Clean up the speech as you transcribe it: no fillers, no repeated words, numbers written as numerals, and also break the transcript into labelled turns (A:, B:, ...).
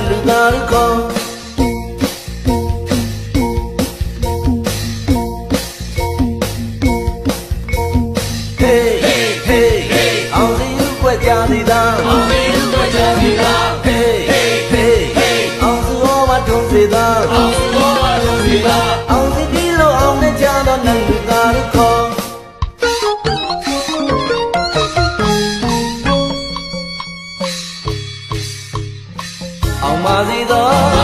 A: လူသားတို့ခေါ်အောင်စီလူကွက်ကြသည်သာအောင်စီလူကွက်ကြသည်သာအောင်စုဟောမထုံးစေသာအောင်စုဟောမထုံးစေသာအောင်စီဒီလိုအောင်နဲ့ကြတော့နတ်လူသားတို့ခေါ်အောင်ပါစေသော